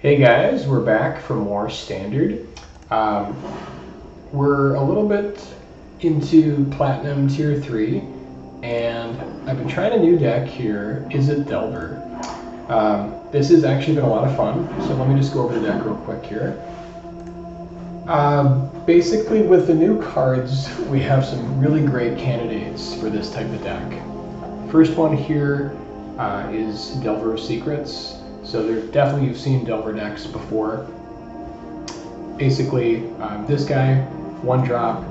Hey guys, we're back for more standard. We're a little bit into Platinum Tier 3, and I've been trying a new deck here, Izzet DELVER. This has actually been a lot of fun, so let me just go over the deck real quick here. Basically, with the new cards, we have some really great candidates for this type of deck. First one here is Delver of Secrets. So definitely you've seen Delver decks before. Basically, this guy, 1-drop,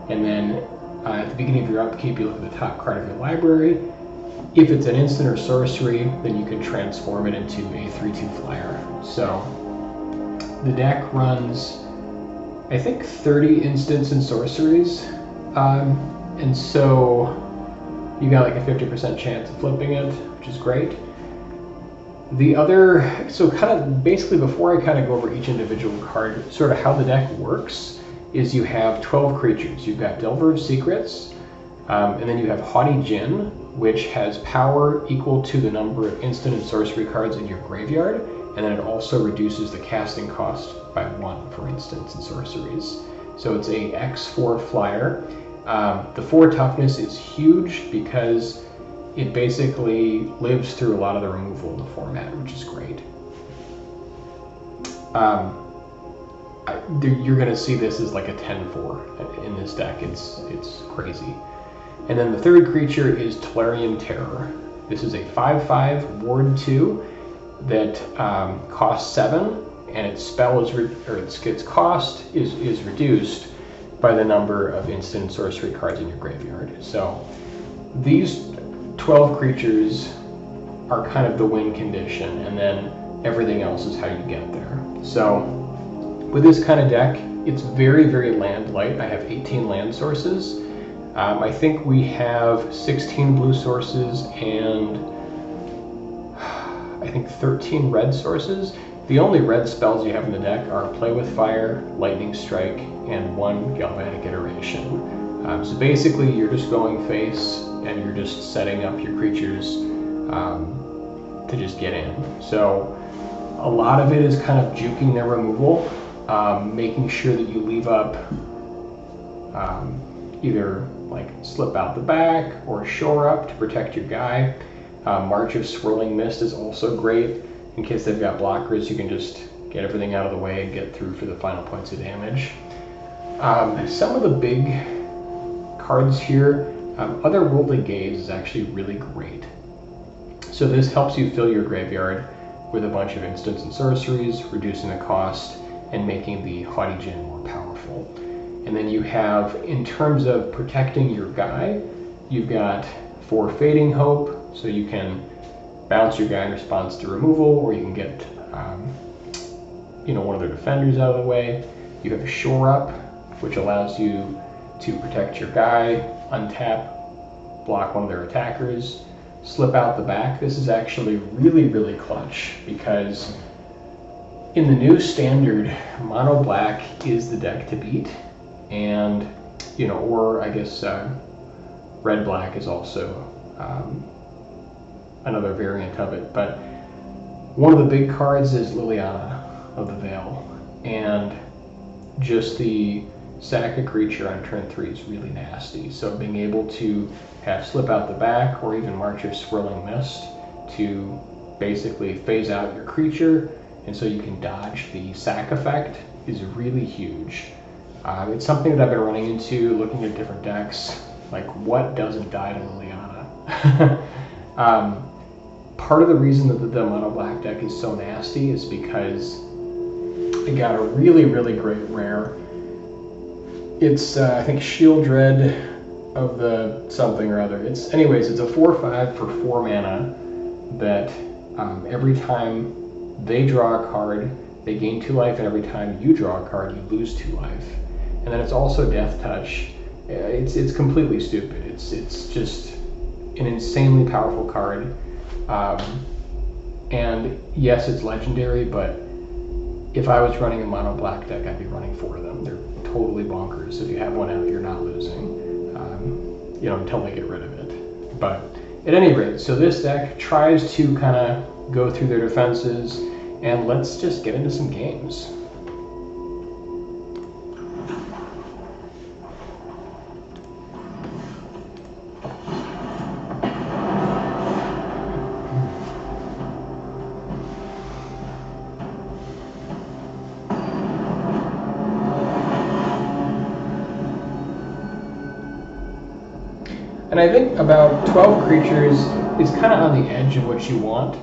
and then at the beginning of your upkeep, you look at the top card of your library. If it's an instant or sorcery, then you can transform it into a 3/2 flyer. So the deck runs, I think, 30 instants and sorceries, and so you got like a 50% chance of flipping it, which is great. So kind of basically before I kind of go over each individual card, sort of how the deck works is you have 12 creatures. You've got Delver of Secrets, and then you have Haughty Djinn, which has power equal to the number of instant and sorcery cards in your graveyard, and then it also reduces the casting cost by 1 for instants and sorceries. So it's a X4 flyer. The 4 toughness is huge because it basically lives through a lot of the removal in the format, which is great. You're going to see this as like a 10-4 in this deck. It's crazy. And then the third creature is Tolarian Terror. This is a 5/5 Ward 2 that costs 7, and its cost is reduced by the number of instant and sorcery cards in your graveyard. So these 12 creatures are kind of the win condition, and then everything else is how you get there. So with this kind of deck, it's very, very land light. I have 18 land sources. I think we have 16 blue sources and I think 13 red sources. The only red spells you have in the deck are Play with Fire, Lightning Strike, and 1 Galvanic Iteration. So basically you're just going face and you're just setting up your creatures to just get in. So a lot of it is kind of juking their removal, making sure that you leave up either like Slip Out the Back or Shore Up to protect your guy. March of Swirling Mist is also great. In case they've got blockers, you can just get everything out of the way and get through for the final points of damage. Some of the big cards here, Otherworldly Gaze is actually really great. So this helps you fill your graveyard with a bunch of instants and sorceries, reducing the cost and making the Haughty Djinn more powerful. And then you have, in terms of protecting your guy, you've got 4 Fading Hope, so you can bounce your guy in response to removal, or you can get one of their defenders out of the way. You have a Shore Up, which allows you to protect your guy, untap, block one of their attackers, Slip Out the Back. This is actually really, really clutch because in the new standard, mono black is the deck to beat, and or I guess red black is also another variant of it. But one of the big cards is Liliana of the Veil, and just the sack a creature on turn 3 is really nasty. So being able to have Slip Out the Back or even March of Swirling Mist to basically phase out your creature, and so you can dodge the sack effect, is really huge. It's something that I've been running into, looking at different decks, like what doesn't die to Liliana. Part of the reason that the mono black deck is so nasty is because it got a really, really great rare. It's I think Shield Dread of the something or other. It's a 4/5 for 4 mana that every time they draw a card, they gain 2 life, and every time you draw a card, you lose 2 life. And then it's also Death Touch. It's completely stupid. It's just an insanely powerful card. And yes, it's legendary, but if I was running a mono black deck, I'd be running 4 of them. They're totally bonkers. If you have one out, you're not losing, until they get rid of it. But at any rate, so this deck tries to kind of go through their defenses and let's just get into some games. And I think about 12 creatures is kind of on the edge of what you want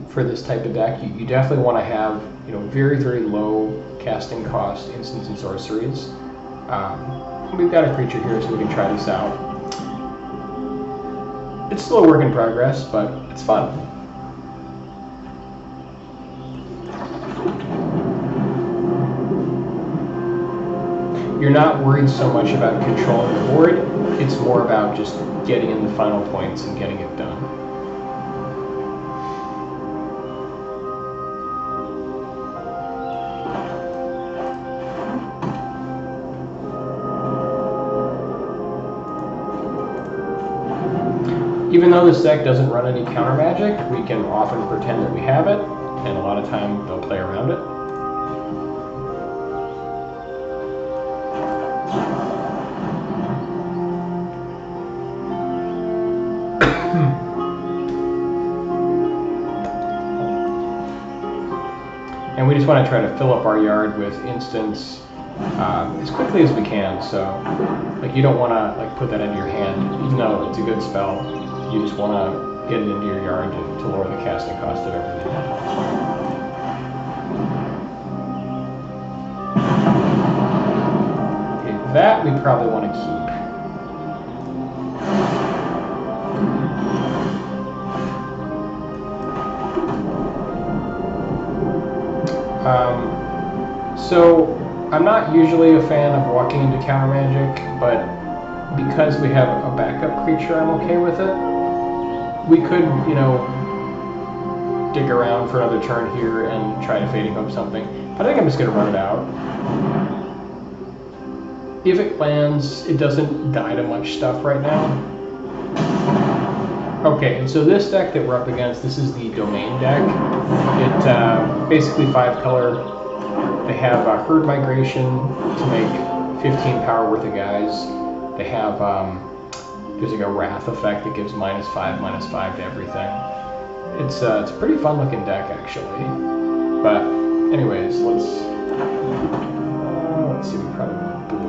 for this type of deck. You definitely want to have very, very low casting cost instants and sorceries. We've got a creature here, so we can try this out. It's still a work in progress, but it's fun. You're not worried so much about controlling the board. It's more about just getting in the final points and getting it done. Even though this deck doesn't run any counter magic, we can often pretend that we have it, and a lot of time they'll play around it. And we just want to try to fill up our yard with instants as quickly as we can. So, like, you don't want to put that into your hand, even though it's a good spell. You just want to get it into your yard to lower the casting cost of everything. Okay, that we probably want to keep. So I'm not usually a fan of walking into counter magic, but because we have a backup creature, I'm okay with it. We could, dig around for another turn here and try to Fading Hope something, but I think I'm just going to run it out. If it lands, it doesn't die to much stuff right now. Okay, and so this deck that we're up against, this is the Domain deck. It basically 5 color. They have Herd Migration to make 15 power worth of guys. They have there's like a Wrath effect that gives -5/-5 to everything. It's a pretty fun looking deck actually. But anyways, let's see. We probably want blue.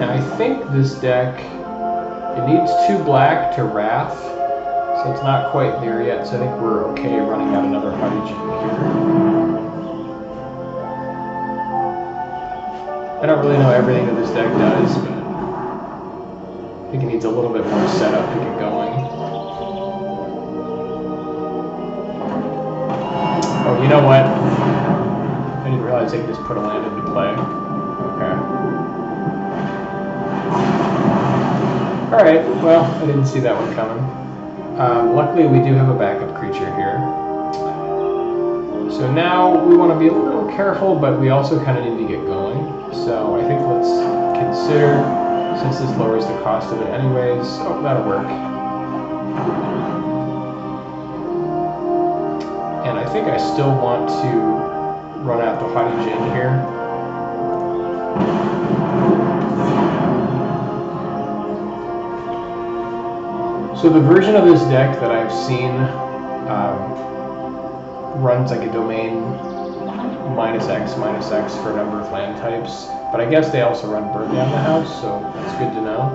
I think this deck, it needs 2 black to Wrath, so it's not quite there yet, so I think we're okay running out another Huddy here. I don't really know everything that this deck does, but I think it needs a little bit more setup to get going. Oh, you know what? I didn't realize they could just put a land into play. Okay. Alright, well, I didn't see that one coming. Luckily, we do have a backup creature here. So now we want to be a little careful, but we also kind of need to get going. So I think let's consider, since this lowers the cost of it anyways, oh, that'll work. And I think I still want to run out the Haughty Djinn here. So the version of this deck that I've seen runs like a domain -X/-X for a number of land types, but I guess they also run Burn Down the House, so that's good to know.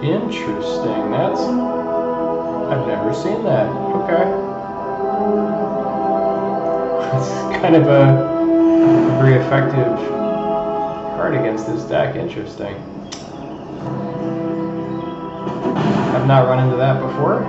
Interesting. I've never seen that. Okay. It's kind of a very effective card against this deck. Interesting. have not run into that before.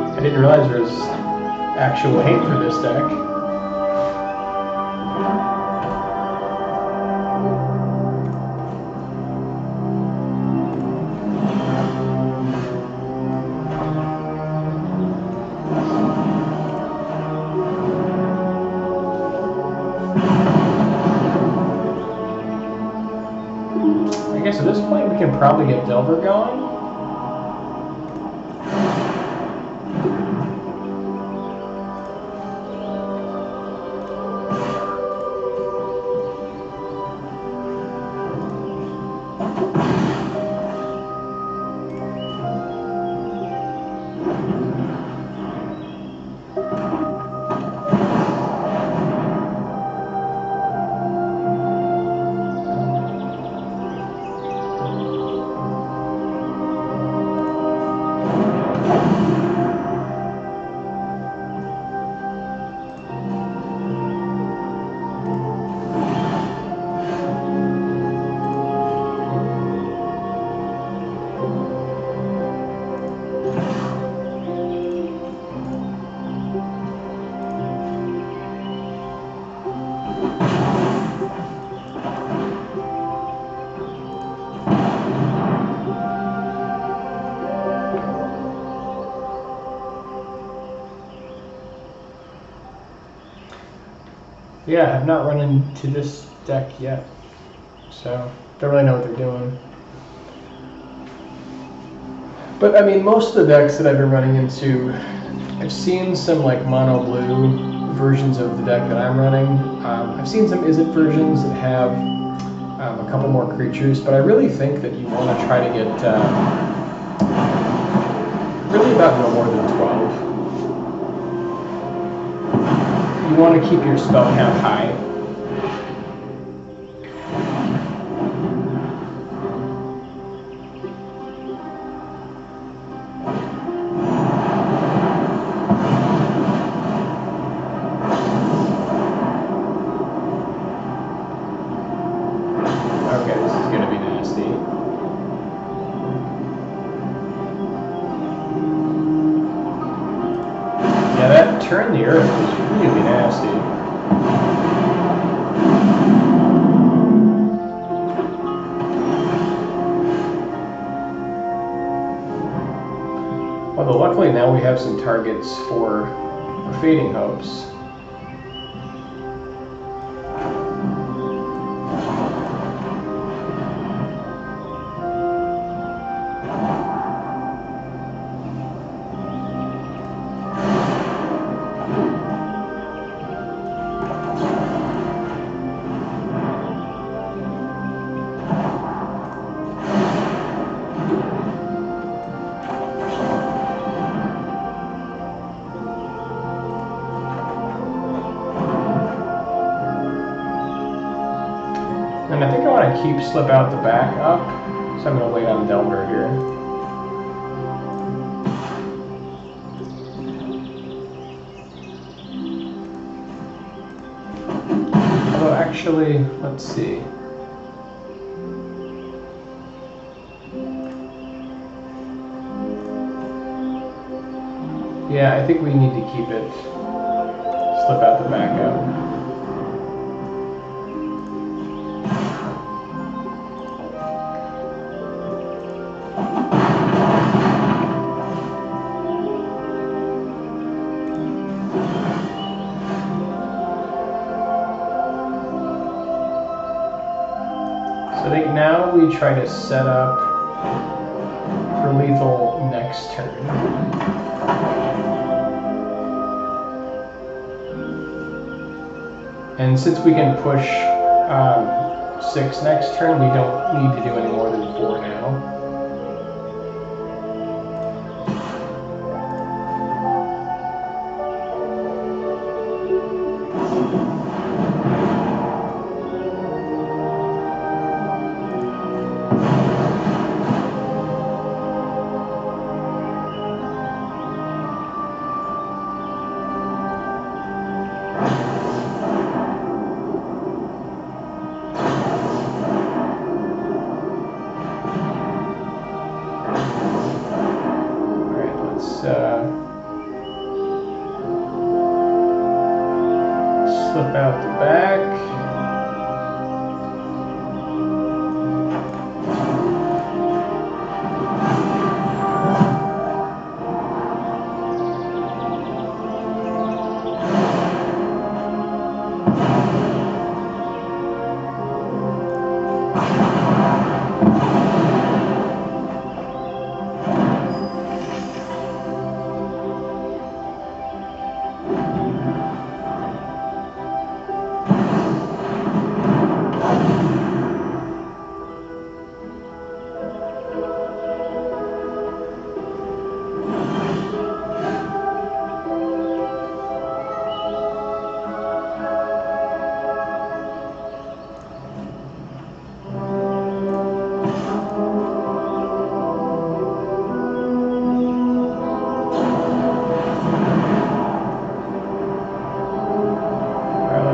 I didn't realize there was actual hate for this deck. I guess at this point we can probably get Delver going. Yeah, I've not run into this deck yet, so don't really know what they're doing. But I mean, most of the decks that I've been running into, I've seen some like mono blue versions of the deck that I'm running. I've seen some Izzet versions that have a couple more creatures, but I really think that you want to try to get really about no more than 12. You want to keep your spell count high. Okay, this is going to be nasty. Yeah, that turn the earth was really nasty. Although luckily now we have some targets for Fading Hopes. And I think I want to keep Slip Out the Back up, so I'm going to wait on Delver here. Although actually, let's see. Yeah, I think we need to keep it Slip Out the Back up. probably try to set up for lethal next turn. And since we can push 6 next turn, we don't need to do any more than 4 now. Slip out the back.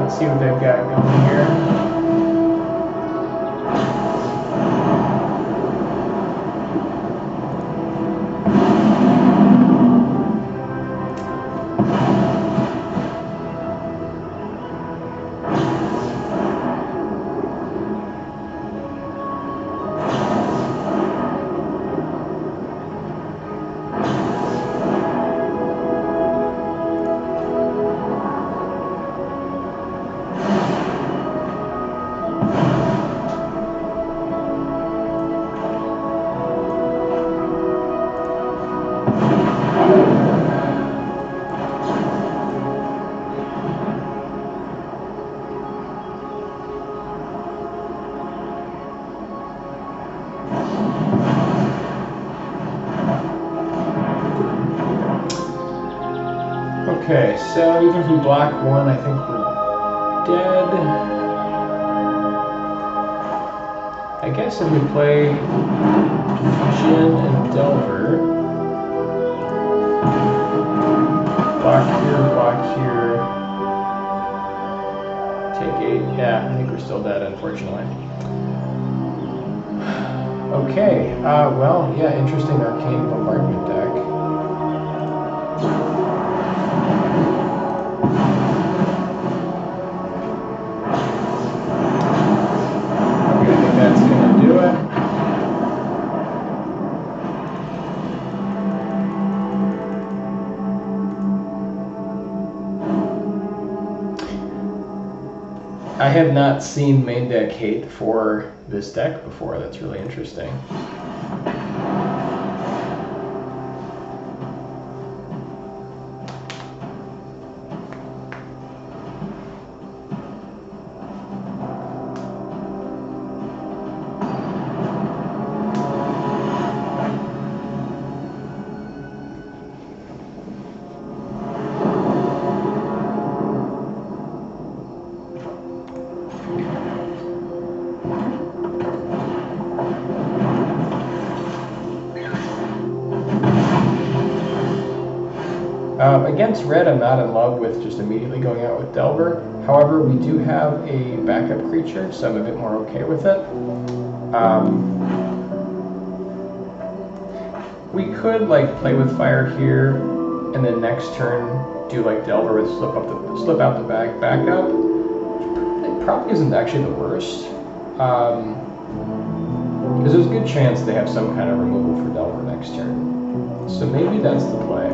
See what they've got going here. Okay, so even if we block 1, I think we're dead. I guess if we play Jin and Delver, block here, take 8. Yeah, I think we're still dead, unfortunately. Okay, well, yeah, interesting arcane bombardment deck. I have not seen main deck hate for this deck before. That's really interesting. Against red, I'm not in love with just immediately going out with Delver. However, we do have a backup creature, so I'm a bit more okay with it. We could like play with fire here, and then next turn do like Delver with slip out the back backup. It probably isn't actually the worst, because there's a good chance they have some kind of removal for Delver next turn. So maybe that's the play.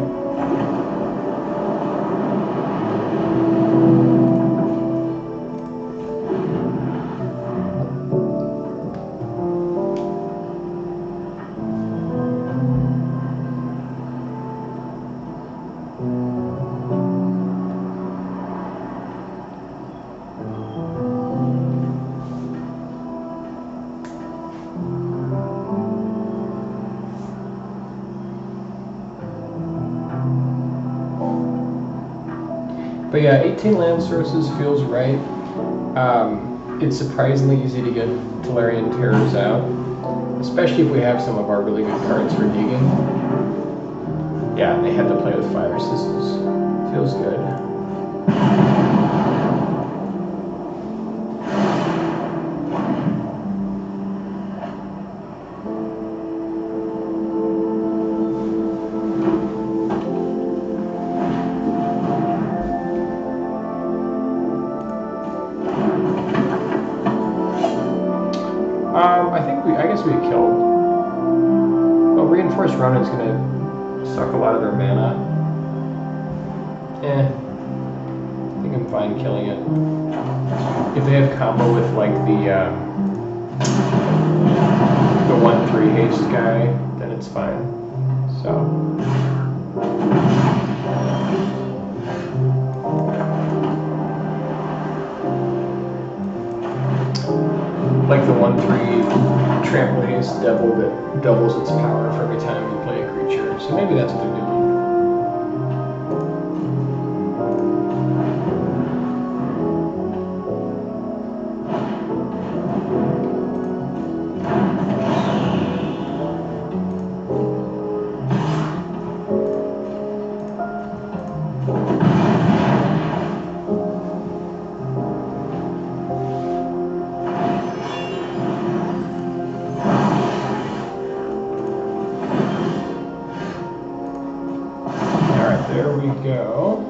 But yeah, 18 land sources feels right. It's surprisingly easy to get Tolarian Terrors out, especially if we have some of our really good cards for digging. Yeah, they had to play with fire, so this feels good. I guess we killed. Well, Reinforced Runner is gonna suck a lot of their mana. I think I'm fine killing it. If they have combo with like the 1/3 haste guy, then it's fine. So. Like the 1/3 trample haste devil that doubles its power for every time you play a creature. So maybe that's what they're doing. There we go.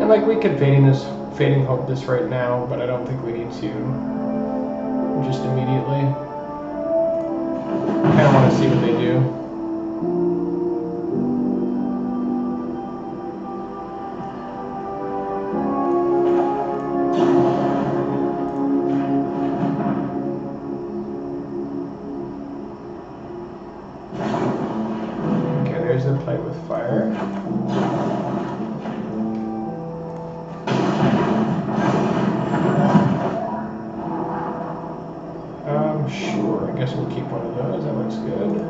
Like we could fading hope this right now, but I don't think we need to just immediately. I kind of want to see what they do. Okay, there's the play with fire. Sure, I guess we'll keep one of those. That looks good.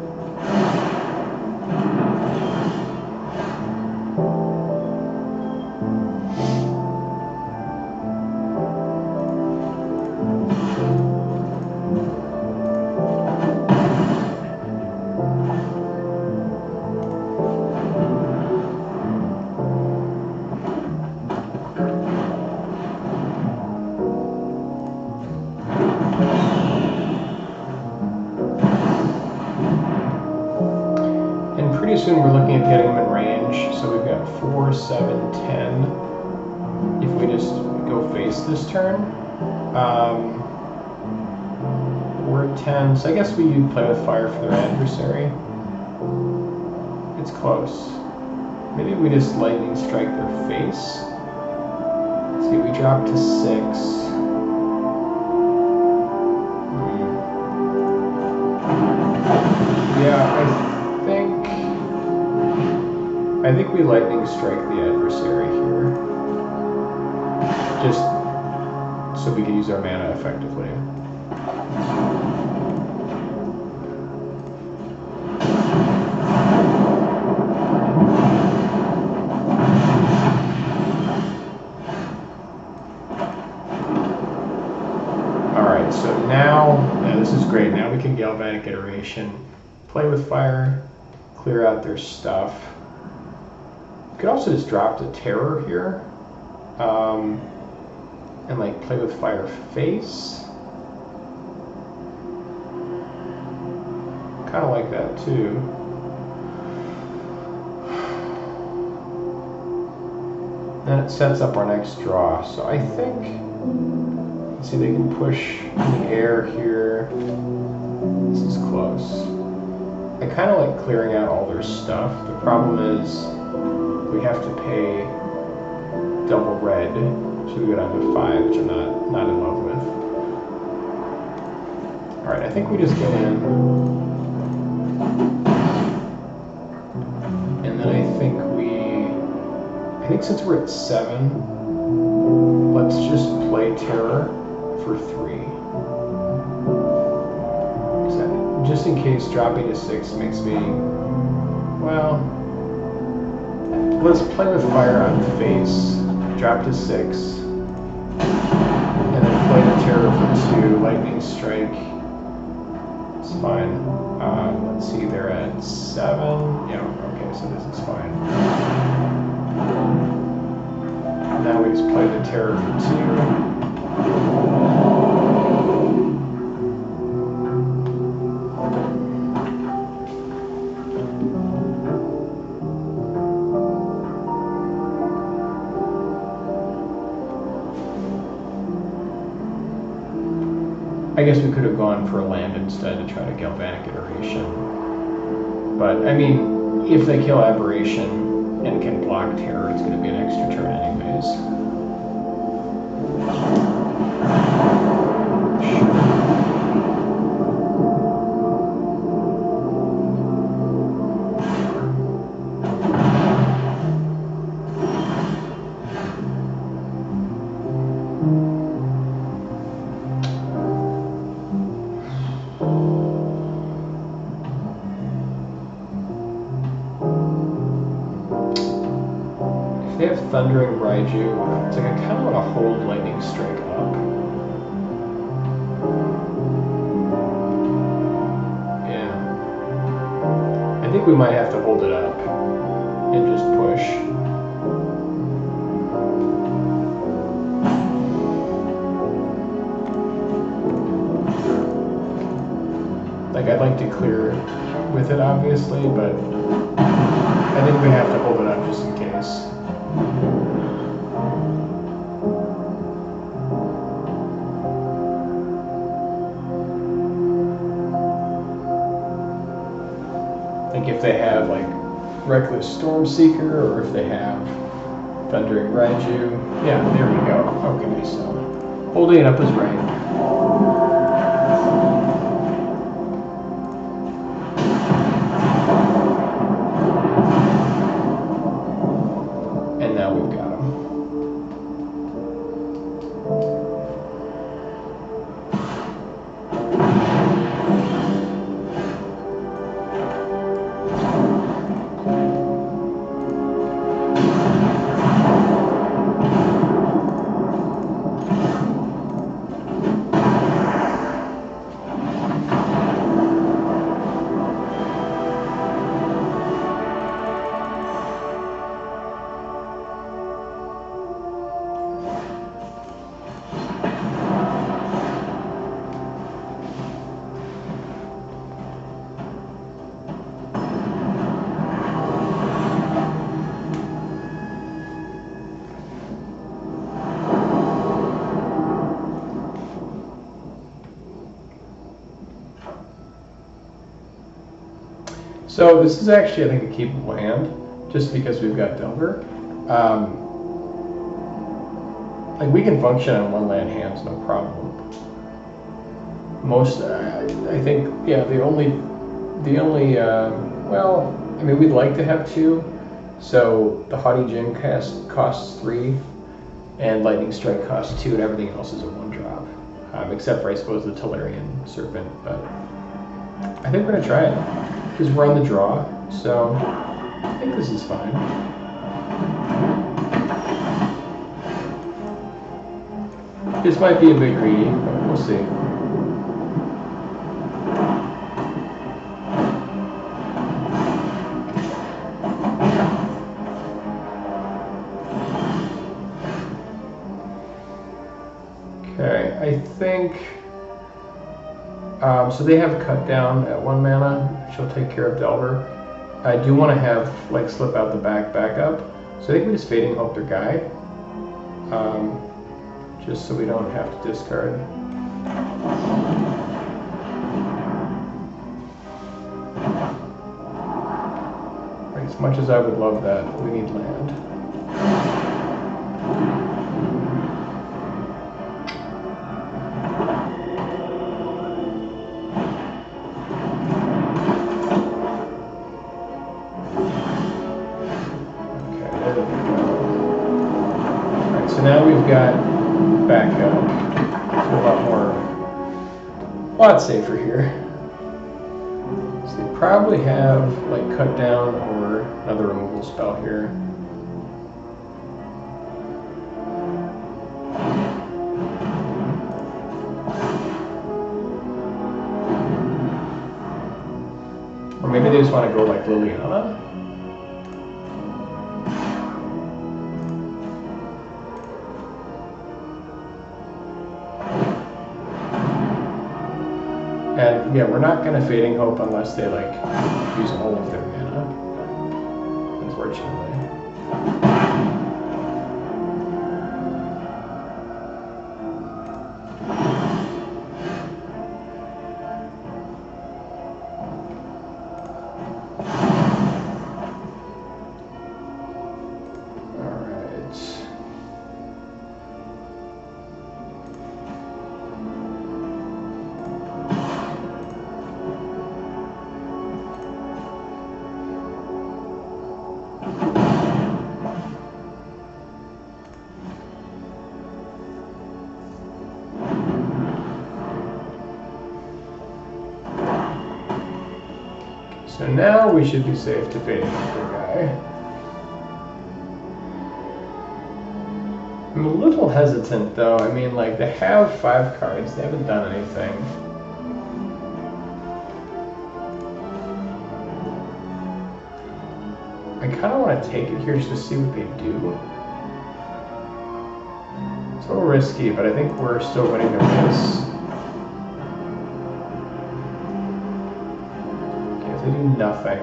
Pretty soon we're looking at getting them in range, so we've got 4, 7, 10. If we just go face this turn, 4, 10. So I guess we play with fire for their adversary. It's close. Maybe we just lightning strike their face. Let's see, we drop to 6. Yeah, I think we lightning strike the adversary here, just so we can use our mana effectively. Alright, so now, this is great. Now we can Galvanic Iteration, play with fire, clear out their stuff. You could also just drop the Terror here, and like play with fire face. Kind of like that too. Then it sets up our next draw. So I think, let's see, they can push in the air here. This is close. I kind of like clearing out all their stuff. The problem is we have to pay double red, so we go down to 5, which I'm not in love with. Alright, I think we just get in. And then I think since we're at 7, let's just play Terror for 3. Just in case dropping to 6 makes me, well, let's play with fire on face, drop to 6, and then play the Terror for 2, lightning strike. It's fine. Let's see, they're at 7. Yeah, okay, so this is fine. Now we just play the Terror for 2. I guess we could have gone for a land instead to try to Galvanic Iteration. But, I mean, if they kill Aberration and can block Terror, it's going to be an extra turn anyways. They have Thundering Raiju. It's like I kind of want to hold Lightning Strike up. Yeah. I think we might have to hold it up and just push. Like, I'd like to clear with it, obviously, but I think we have to hold it up just in case. Like if they have like Reckless Stormseeker, or if they have Thundering Raiju. Yeah, there we go. Okay, so holding it up is right. So this is actually, I think, a keepable hand, just because we've got Delver. Like we can function on one land hands, no problem. Most, I think, yeah. The only, well, I mean, we'd like to have 2. So the Haughty Djinn costs 3, and Lightning Strike costs 2, and everything else is a 1-drop, except for I suppose the Tolarian Serpent. But I think we're gonna try it. Because we're on the draw, so I think this is fine. This might be a bit greedy, but we'll see. Okay, I think... so they have Cut Down at 1 mana. She'll take care of Delver. I do want to have like Slip Out the backup. So I think we just Fading Hope their Guide, just so we don't have to discard. As much as I would love that, we need land. So now we've got backup. A lot safer here. So they probably have like cut down or another removal spell here. Or maybe they just want to go like Liliana. And yeah, we're not gonna Fading Hope unless they like use all of their mana, unfortunately. So now we should be safe to Fading Hope the guy. I'm a little hesitant though. I mean, like, they have 5 cards. They haven't done anything. I kind of want to take it here just to see what they do. It's a little risky, but I think we're still winning the race. They do nothing.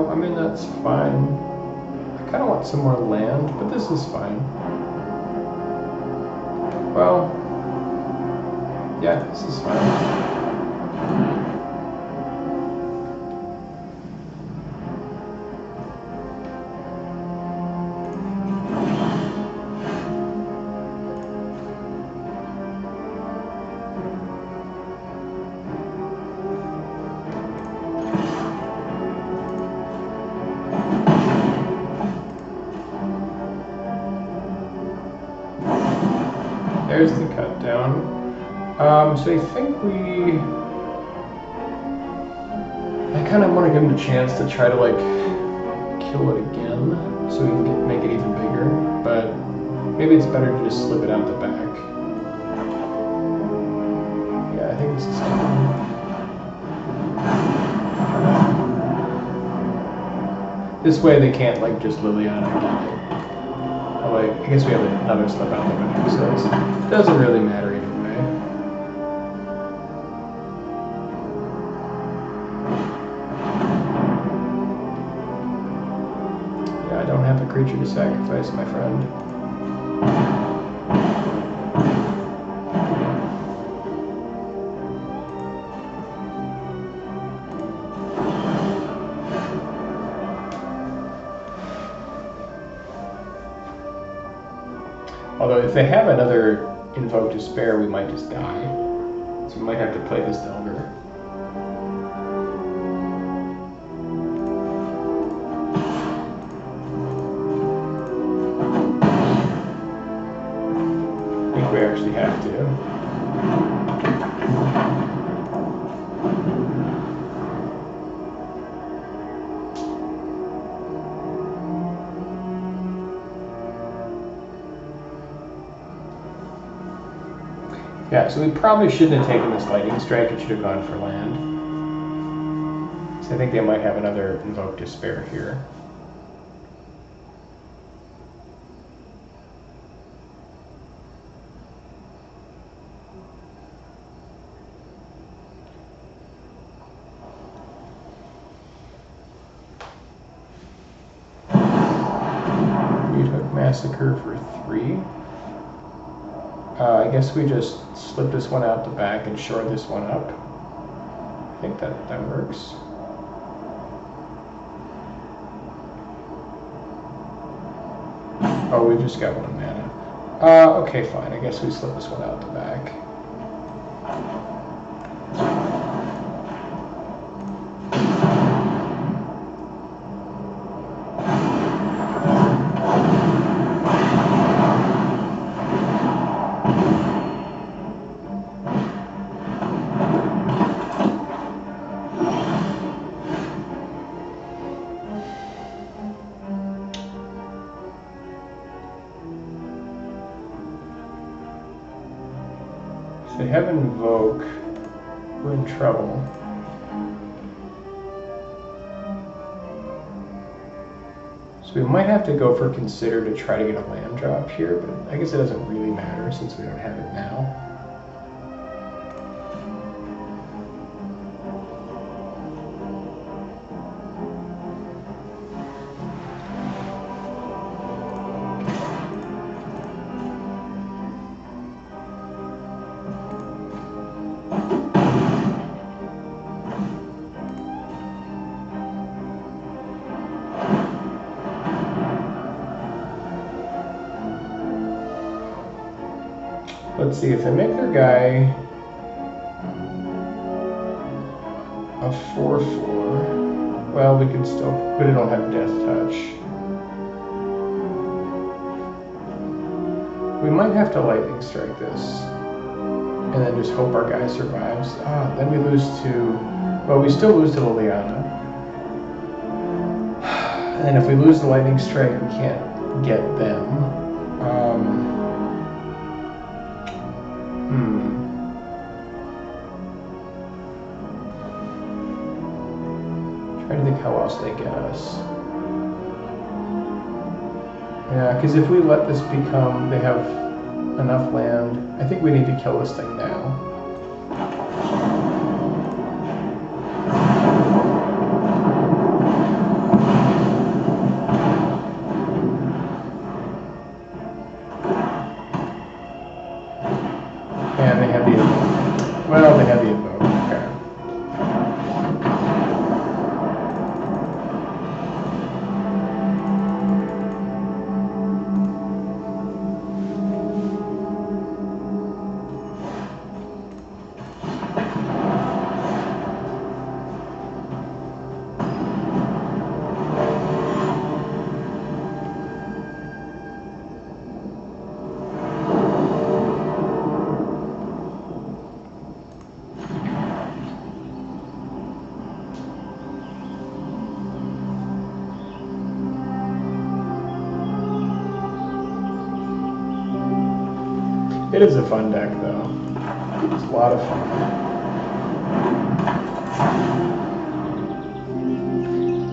I mean, that's fine. I kind of want some more land, but this is fine. Well, yeah, this is fine. There's the cut down. So I think I kind of want to give him a chance to try to like kill it again, so we can make it even bigger. But maybe it's better to just slip it out the back. Yeah, I think this is fine. This way they can't like just Liliana again. Like, I guess we have another slip out the back, so it doesn't really matter either way. Yeah, I don't have a creature to sacrifice, my friend. Although if they have another Invoke Despair, we might just die. So we might have to play this Delver. I think we actually have to. Yeah, so we probably shouldn't have taken this Lightning Strike, it should have gone for land. So I think they might have another Invoke Despair here. Massacre for 3. I guess we just slip this one out the back and shore this one up. I think that works. Oh, we just got 1 mana. Okay, fine. I guess we slip this one out the back. If they have Invoke, we're in trouble. So we might have to go for Consider to try to get a land drop here, but I guess it doesn't really matter since we don't have it now. Let's see, if they make their guy a 4/4, well, we can still, but it don't have Death Touch. We might have to Lightning Strike this, and then just hope our guy survives. Then we lose to, well, we still lose to Liliana. And then if we lose the Lightning Strike, we can't get them. Trying to think how else they get us. Yeah, because if we let this become, they have enough land, I think we need to kill this thing now. And they have the Invoke. Well, they have the Invoke. Okay. It is a fun deck, though. It's a lot of fun.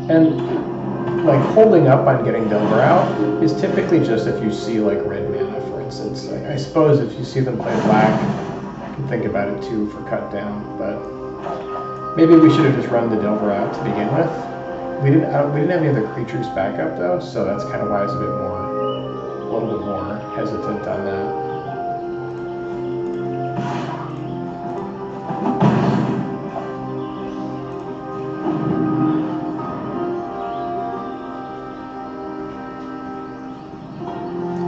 And, like, holding up on getting Delver out is typically just if you see, like, red mana, for instance. Like, I suppose if you see them play black, you can think about it, too, for cut down. But maybe we should have just run the Delver out to begin with. We didn't have any other creatures back up, though, so that's kind of why I was a little bit more hesitant on that.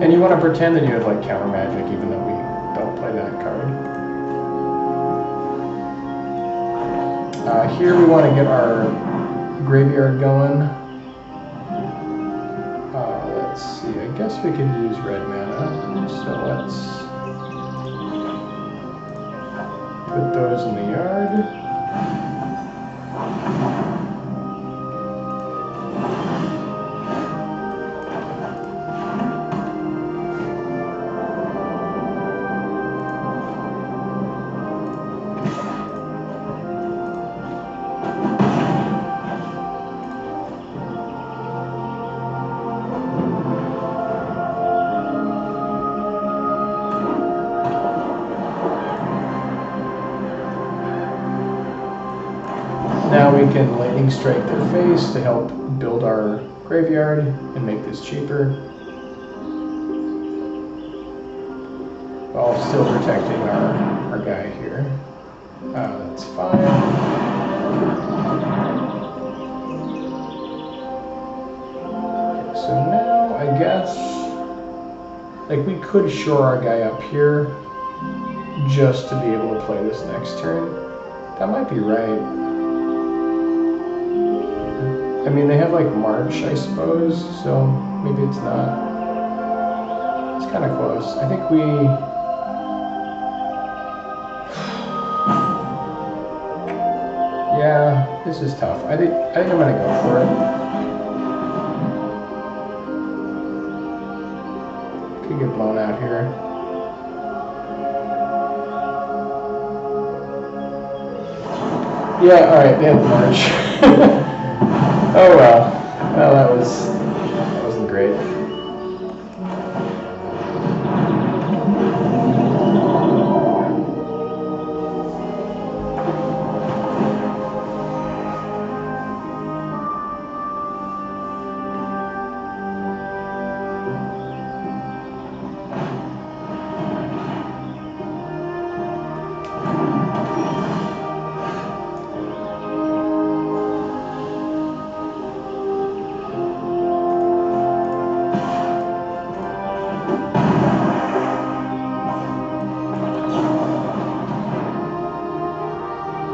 And you want to pretend that you have like counter magic even though we don't play that card. Here we want to get our graveyard going. Let's see, I guess we could use red mana. So let's put those in the yard. Now we can Lightning Strike their face to help build our graveyard and make this cheaper. while still protecting our guy here. That's fine. Okay, so now I guess, like, we could shore our guy up here just to be able to play this next turn. That might be right. I mean, they have like March, I suppose, so maybe it's not. It's kind of close. I think we... Yeah, this is tough. I think I'm gonna go for it. Could get blown out here. Yeah, alright, they had March. Oh well. Well, that wasn't great.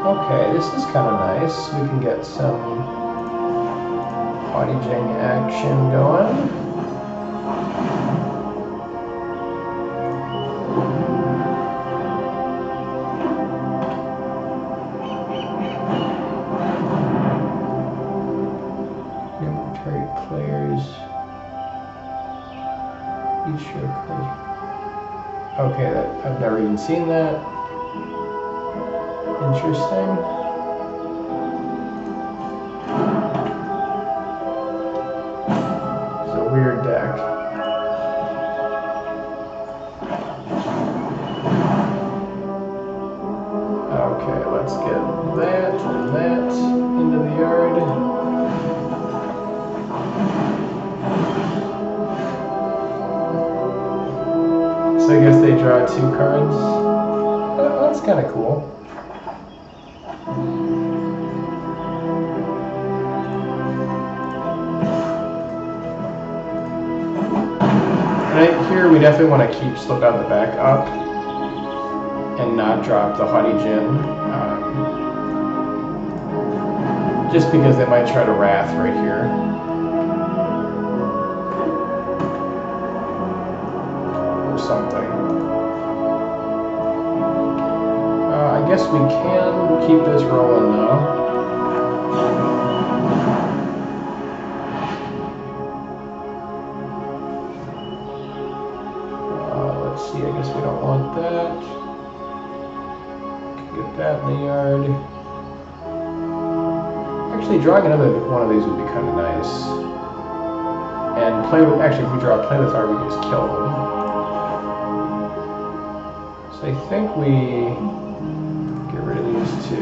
Okay, this is kind of nice. We can get some Haughty-Jing action going. Target players. Each show cards. Okay, I've never even seen that. Interesting. It's a weird deck. Okay, let's get that and that into the yard. So I guess they draw 2 cards. That's kind of cool. Right here, we definitely want to keep slip out the back up and not drop the Haughty-Jing. Just because they might try to Wrath right here. Or something. I guess we can keep this rolling though. I guess we don't want that. Get that in the yard. Actually, drawing another one of these would be kind of nice. And play with, actually, if we draw play with fire, we can just kill them. So I think we get rid of these 2.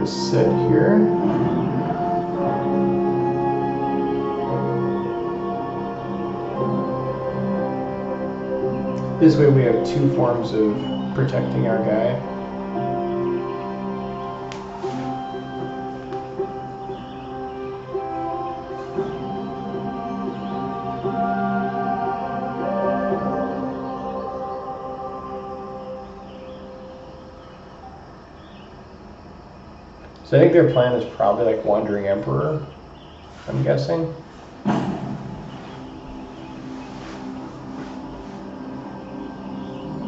Sit here. This way we have 2 forms of protecting our guy. So I think their plan is probably like Wandering Emperor, I'm guessing.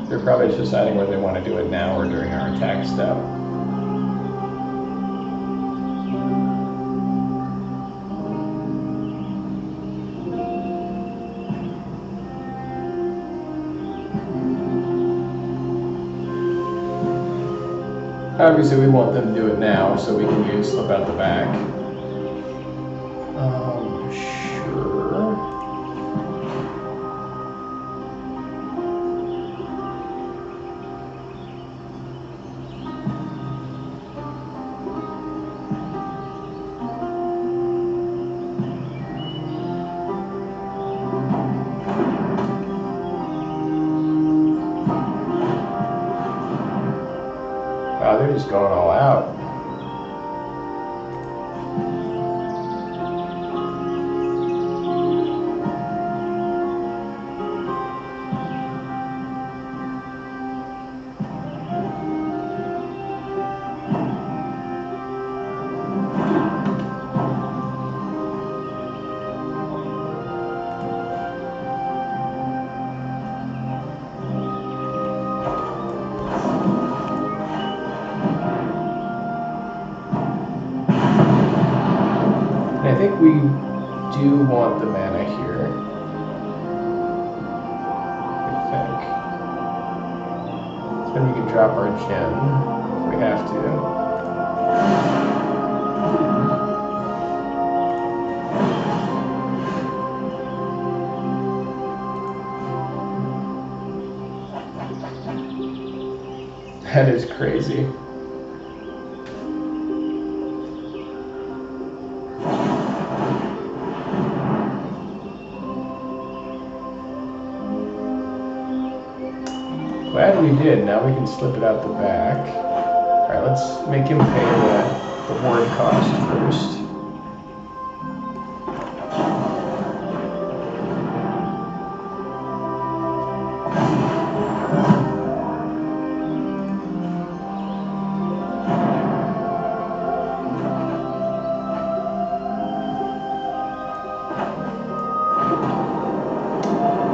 They're probably just deciding whether they want to do it now or during our attack step. Obviously, we want them to do it now, so we can use slip out the back. Sure. Wow, they're just going all out. I think we do want the mana here. I think. So then we can drop our gem if we have to. That is crazy. Glad we did. Now we can slip it out the back. Alright, let's make him pay the ward cost first.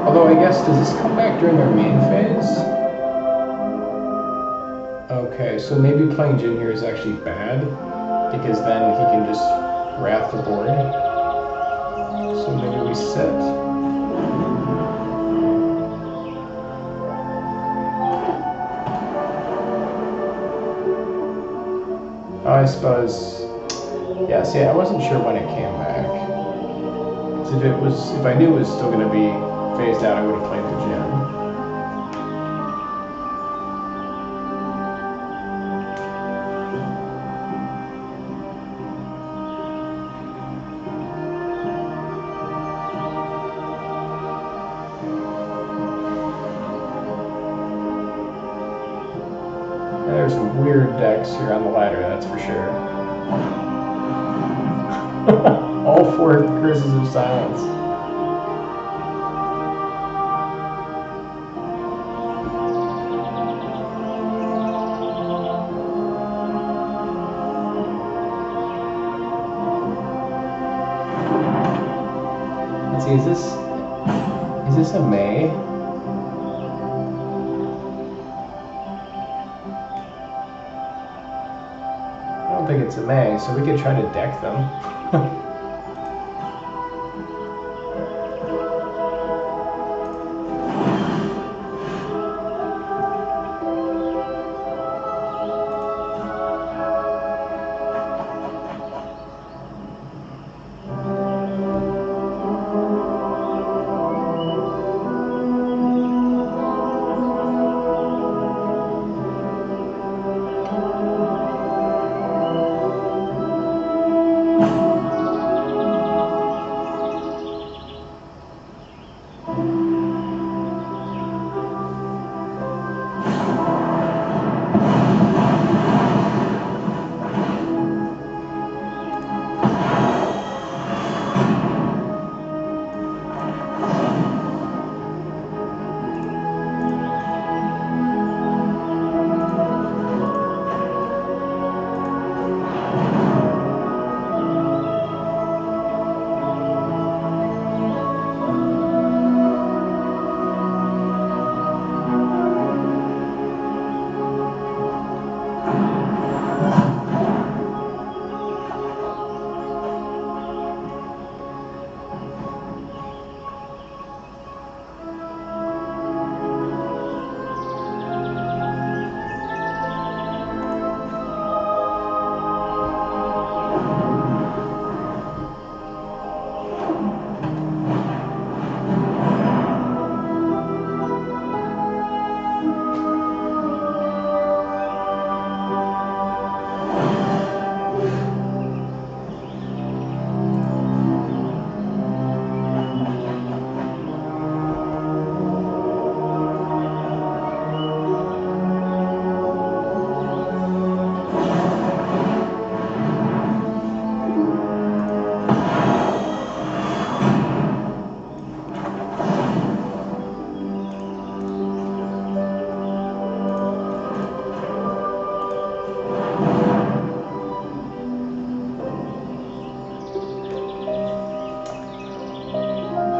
Although I guess, does this come back during our main phase? Okay, so maybe playing Jin here is actually bad, because then he can just wrath the board. So maybe we sit. Oh, I suppose. Yeah, see, I wasn't sure when it came back. So if I knew it was still going to be phased out, I would have played the Jin. There's some weird decks here on the ladder, that's for sure. All 4 Curses of Silence. Let's see, is this a May? I don't think it's a May, so we could try to deck them.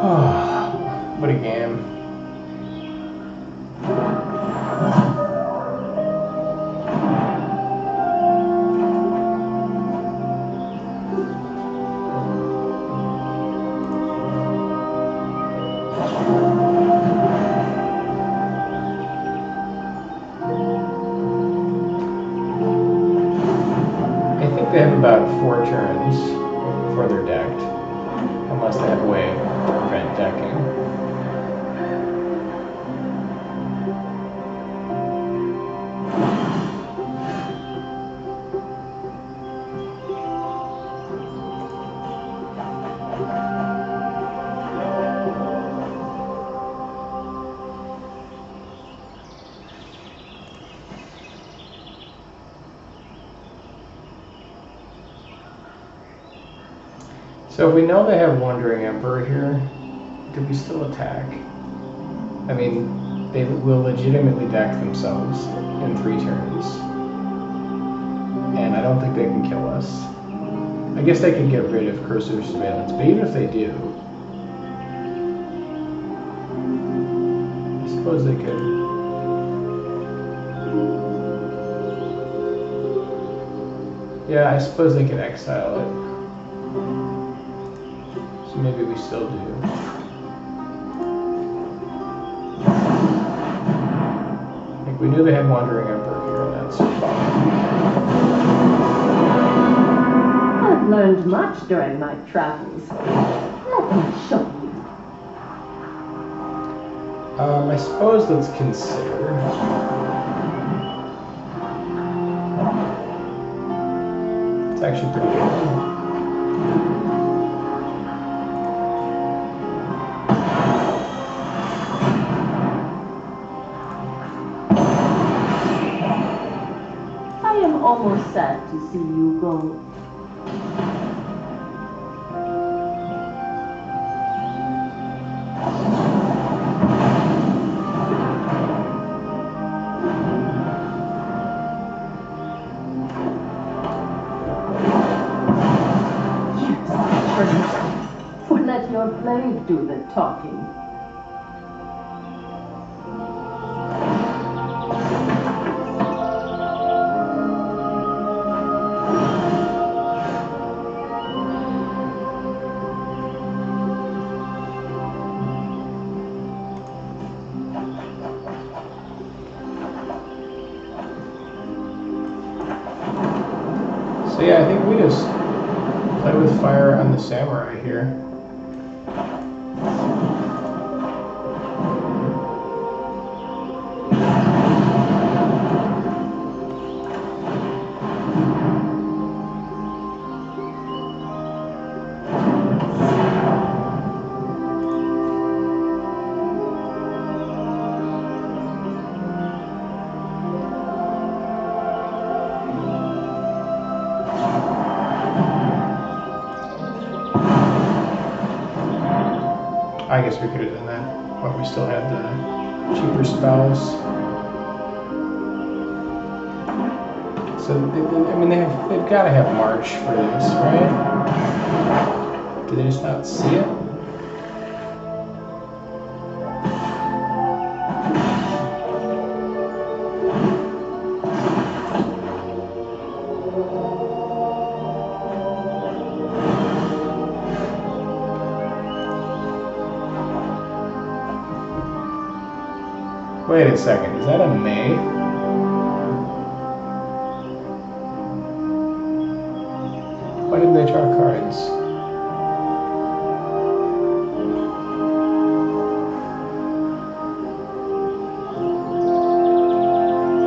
Oh, what a game. They have about 4 turns before they're decked, unless they have a way to prevent decking. So if we know they have Wandering Emperor here, do we still attack? I mean, they will legitimately deck themselves in 3 turns. And I don't think they can kill us. I guess they can get rid of Cursor Surveillance, but even if they do, I suppose they could. Yeah, I suppose they could exile it. So maybe we still do. Like we knew they had Wandering Emperor here, and that's fine. I've learned much during my travels. Let me show you. I suppose let's consider. It's actually pretty good. Almost sad to see you go. Yes, for let your blade do the talking. So yeah, I think we just play with fire on the samurai here. I guess we could have done that, but we still had the cheaper spells. So, I mean, they've got to have March for this, right? Do they just not see it? Wait a second, is that a May? Why didn't they draw cards?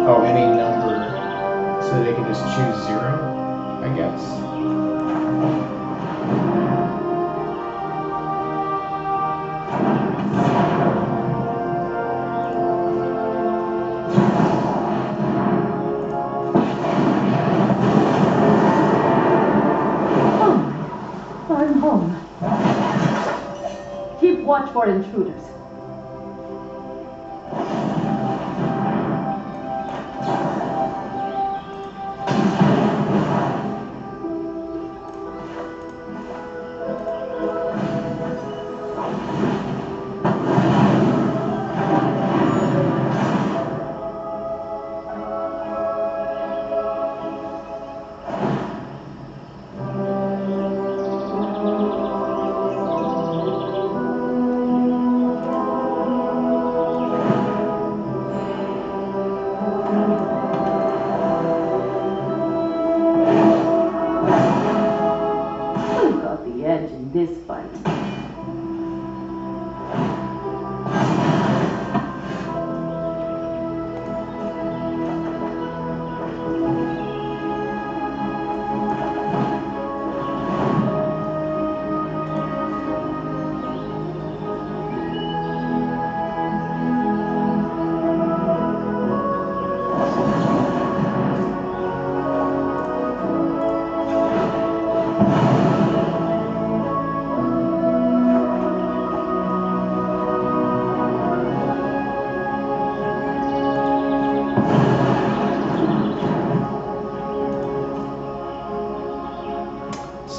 Oh, any number, so they can just choose 0, I guess. Watch for intruders.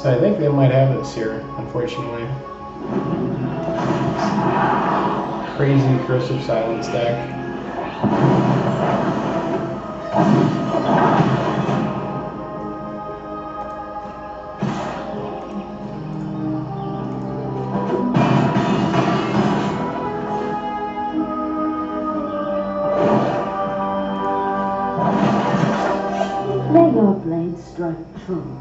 So I think they might have this here, unfortunately. Crazy Curse of Silence deck. May your blade strike true.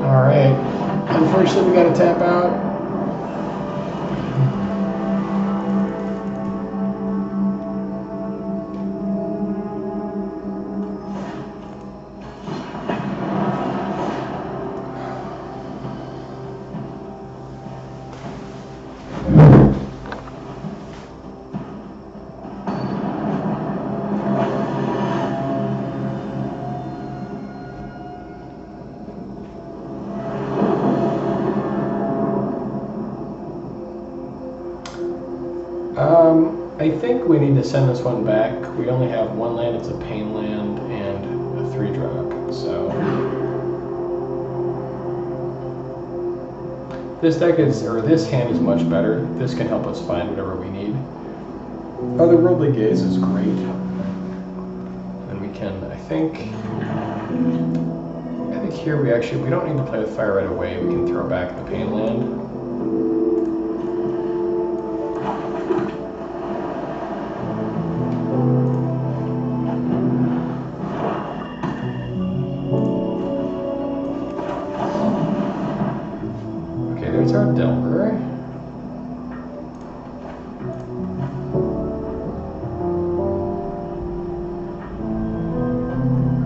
Alright. Unfortunately, we gotta tap out. I think we need to send this one back. We only have one land, it's a pain land, and a 3-drop, so... This deck is, or this hand is much better. This can help us find whatever we need. Otherworldly Gaze is great. And we can, I think here we don't need to play with fire right away. We can throw back the pain land. There's our Delver.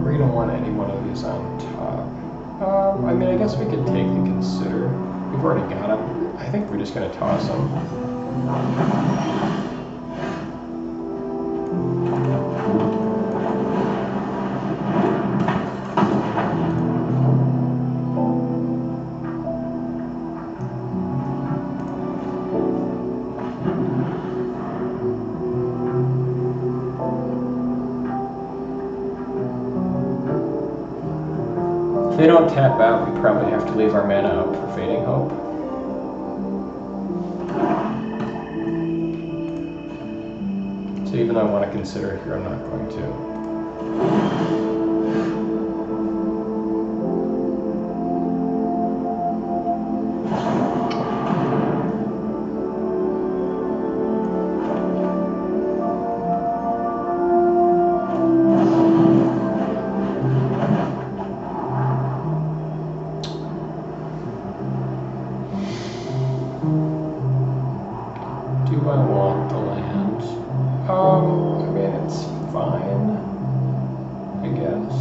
We don't want any one of these on top. I mean, I guess we could take and consider. We've already got them. I think we're just going to toss them. If they don't tap out, we probably have to leave our mana up for Fading Hope. So even though I want to consider it here, I'm not going to. Do I want the land? I mean, it's fine, I guess.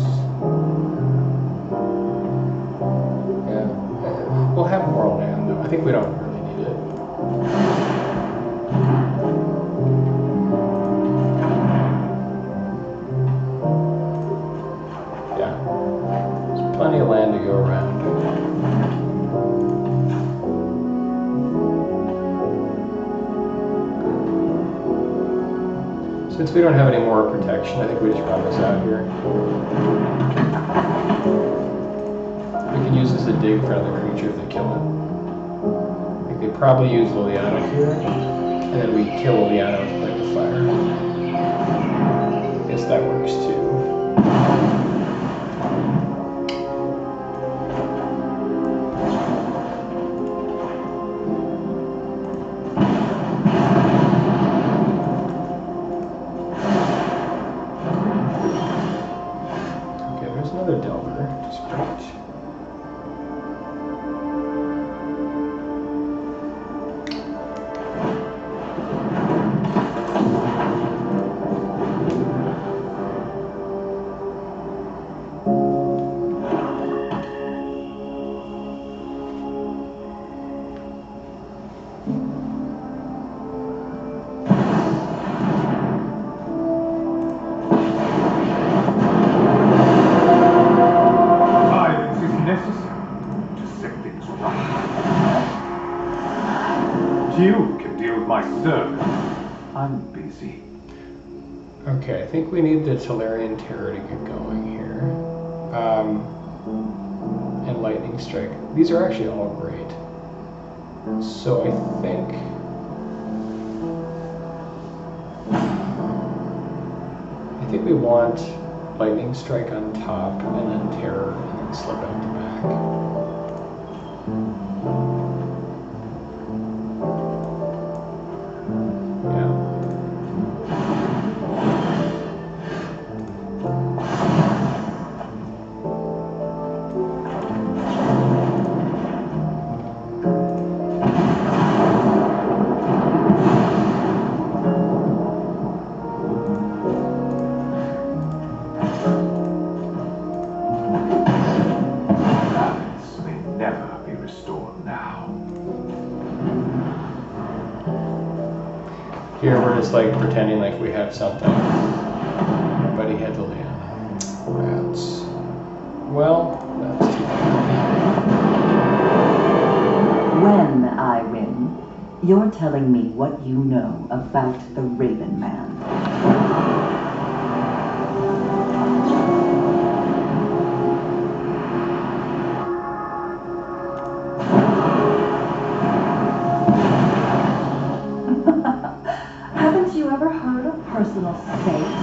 Yeah, we'll have more land, though. I think we don't really need it. Yeah, there's plenty of land to go around. Since we don't have any more protection, I think we just run this out here. We can use this to dig for another creature if they kill it. I think they probably use Liliana here, and then we kill Liliana with Play with Fire. I guess that works too. Another Delver, just great. You can deal with my service. I'm busy. Okay, I think we need the Tolarian Terror to get going here. And Lightning Strike. These are actually all great. So I think we want Lightning Strike on top, and then Terror, and then slip out the back. Here we're just like pretending like we have something, but he had the land. Rats. Well, that's too bad. When I win, you're telling me what you know about the Raven Man. Haven't you ever heard of personal stakes?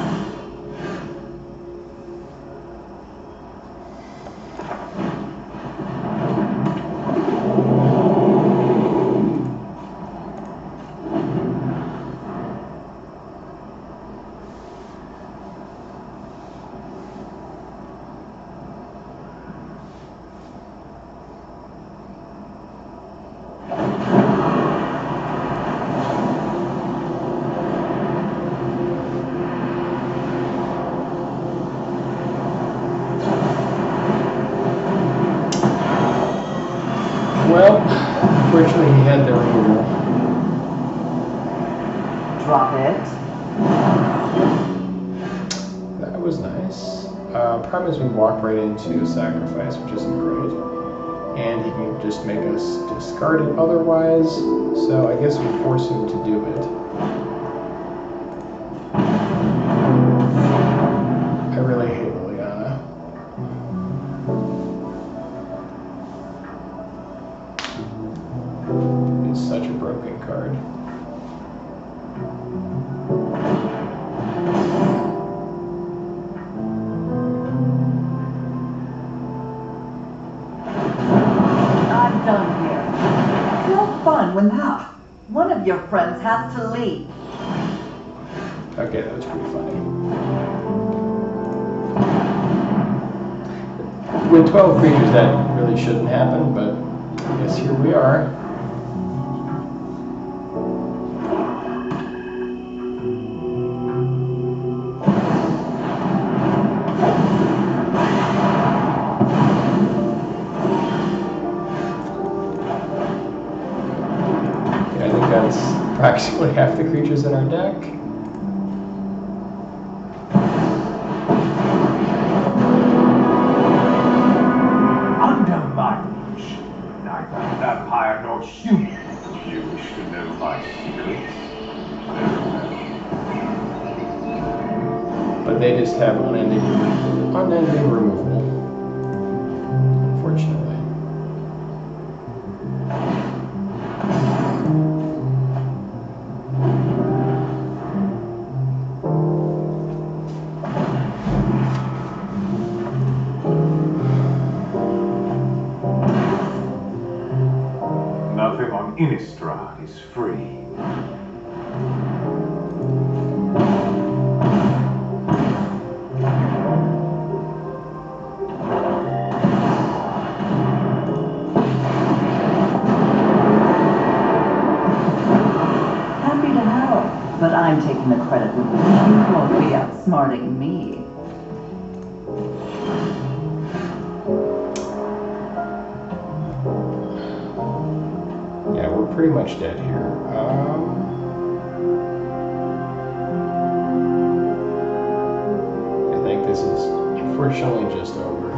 Well, fortunately he had the removal. Drop it. That was nice. Problem is we walk right into a sacrifice, which isn't great. And he can just make us discard it otherwise, so I guess we force him to do it. I really hate Liliana. It's such a broken card. I'm done here. No fun when one of your friends has to leave. Okay, that was pretty funny. With 12 creatures, that really shouldn't happen, but I guess here we are. I think that's approximately half the creatures in our deck. Under my reach, neither vampire nor human. You wish to know my secrets? Very well. But they just have unending removal, unfortunately. Nothing on Innistrad is free. Happy to help, but I'm taking the credit with you. You won't be outsmarting me. Yeah, we're pretty much dead here. I think this is unfortunately just over.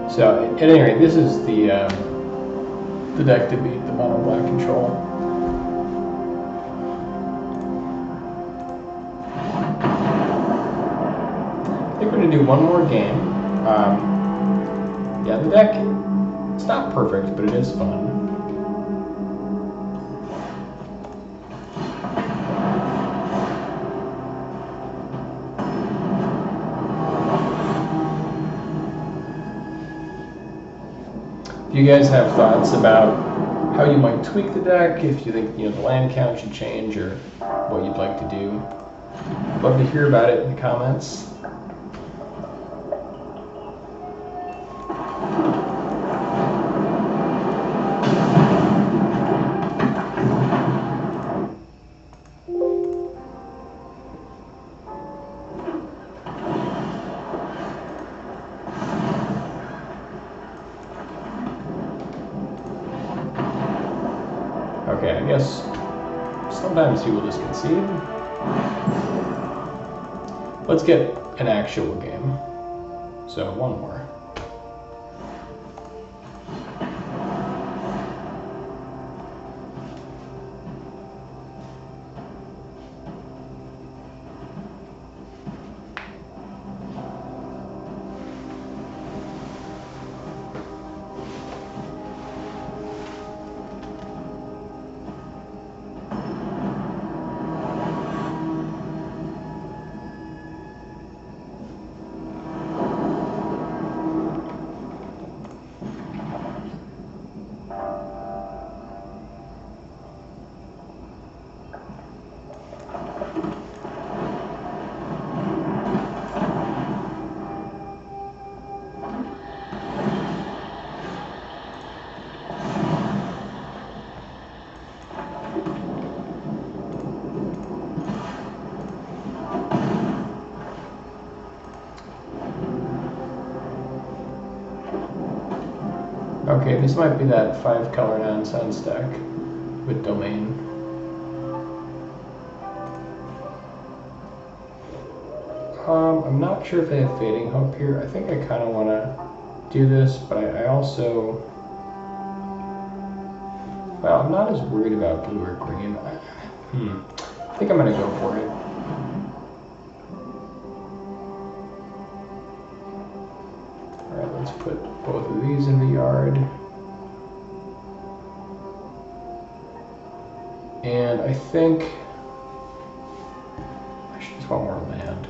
So, at any rate, this is the the deck to beat the mono black control. I think we're gonna do one more game. Yeah, the deck, it's not perfect, but it is fun. If you guys have thoughts about how you might tweak the deck, if you think the land count should change or what you'd like to do, love to hear about it in the comments. Okay, I guess sometimes people just concede. Let's get an actual game. So one more. Okay, this might be that 5-color nonsense deck with domain. I'm not sure if they have Fading Hope here. I think I kind of want to do this, but I also... Well, I'm not as worried about blue or green. I think I'm going to go for it. Alright, let's put both of these in the yard. And I think I should just want more land.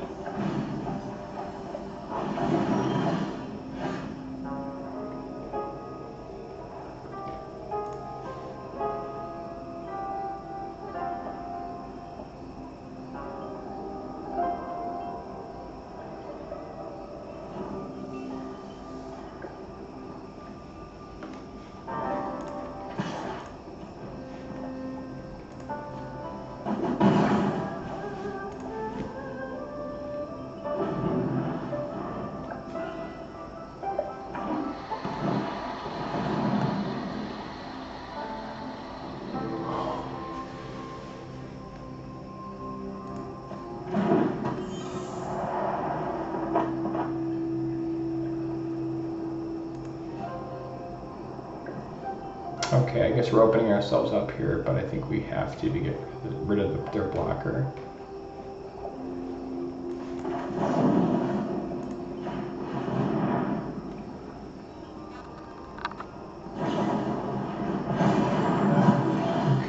Okay, I guess we're opening ourselves up here, but I think we have to get rid of their blocker.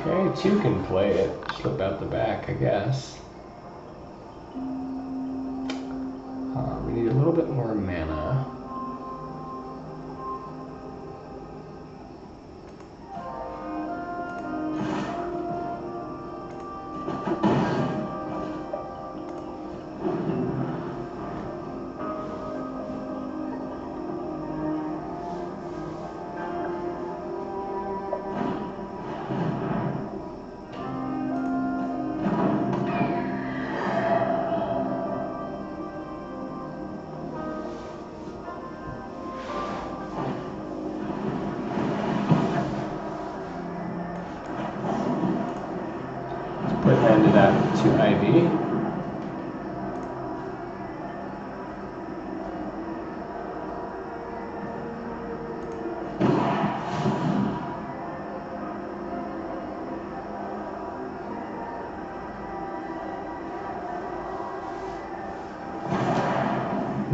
Okay, 2 can play it. Slip out the back, I guess. We need a little bit more mana. Landed that to Ivy.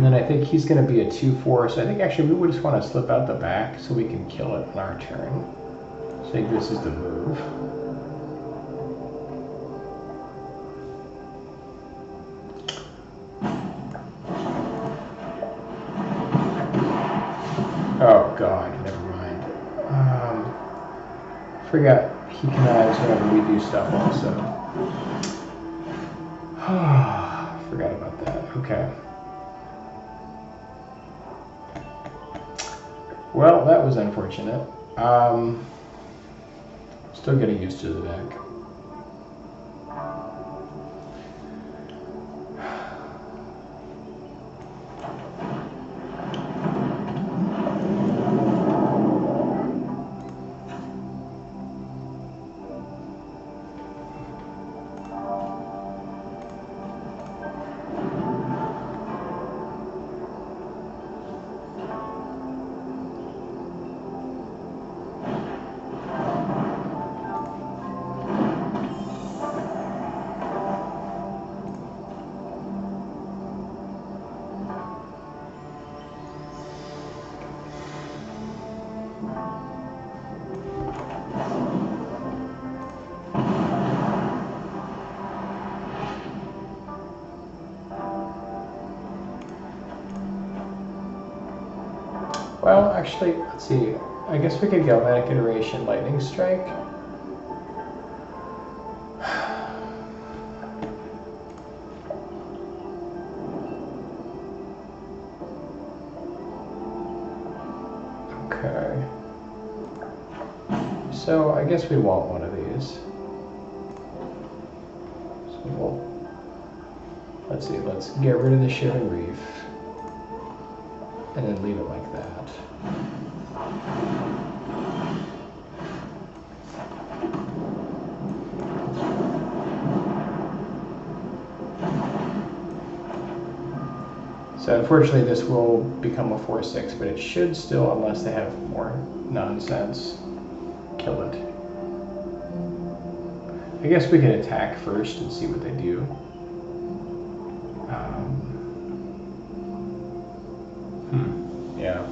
And then I think he's going to be a 2/4, so I think actually we would just want to slip out the back so we can kill it on our turn. So I think this is the move. Oh god, never mind. Forgot he connives whenever we do stuff also. Forgot about that. Okay. Well, that was unfortunate. Still getting used to the deck. Well, actually, let's see. I guess we could Galvanic Iteration, Lightning Strike. Okay. So I guess we want one of these. So we'll, let's see, let's get rid of the Shivering Reef. And then leave it like that. So unfortunately this will become a 4/6, but it should still, unless they have more nonsense, kill it. I guess we can attack first and see what they do. Yeah.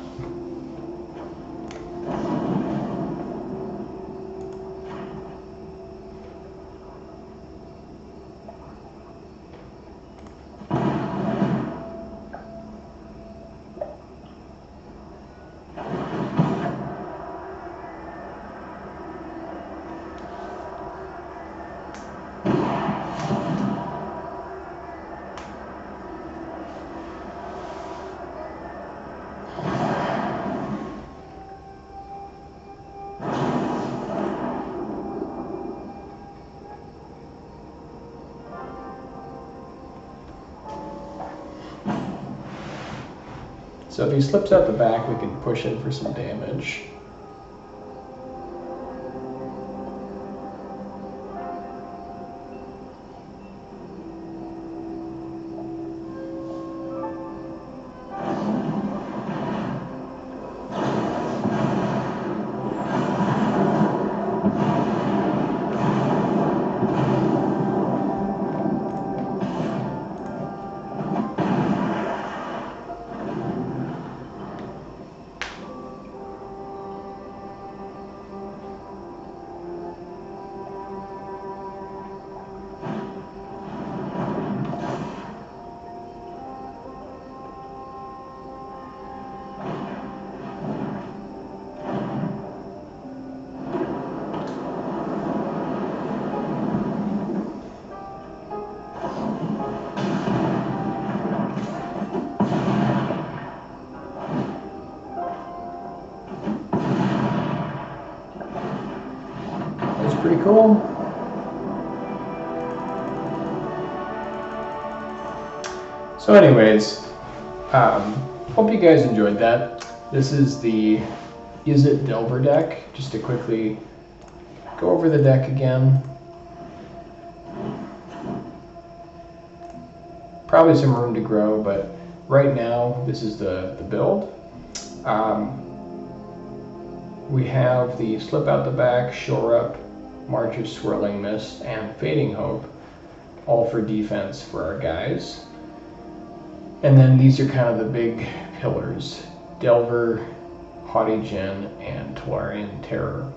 So if he slips out the back, we can push in for some damage. Pretty cool. So anyways, hope you guys enjoyed that. This is the Izzet Delver deck. Just to quickly go over the deck again. Probably some room to grow, but right now this is the build. We have the Slip Out the Back, Shore Up, March of Swirling Mist, and Fading Hope, all for defense for our guys. And then these are kind of the big pillars: Delver, Haughty Djinn, and Tolarian Terror.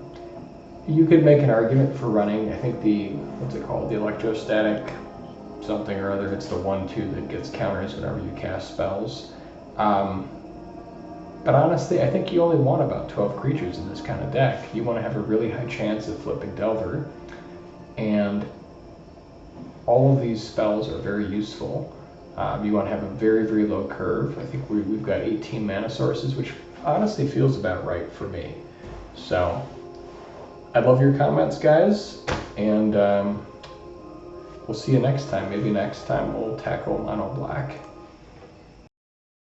You could make an argument for running, I think the, what's it called, the electrostatic something or other. It's the 1/2 that gets counters whenever you cast spells. But honestly, I think you only want about 12 creatures in this kind of deck. You want to have a really high chance of flipping Delver, and all of these spells are very useful. You want to have a very, very low curve. I think we've got 18 mana sources, which honestly feels about right for me. So, I love your comments, guys, and we'll see you next time. Maybe next time we'll tackle Mono Black.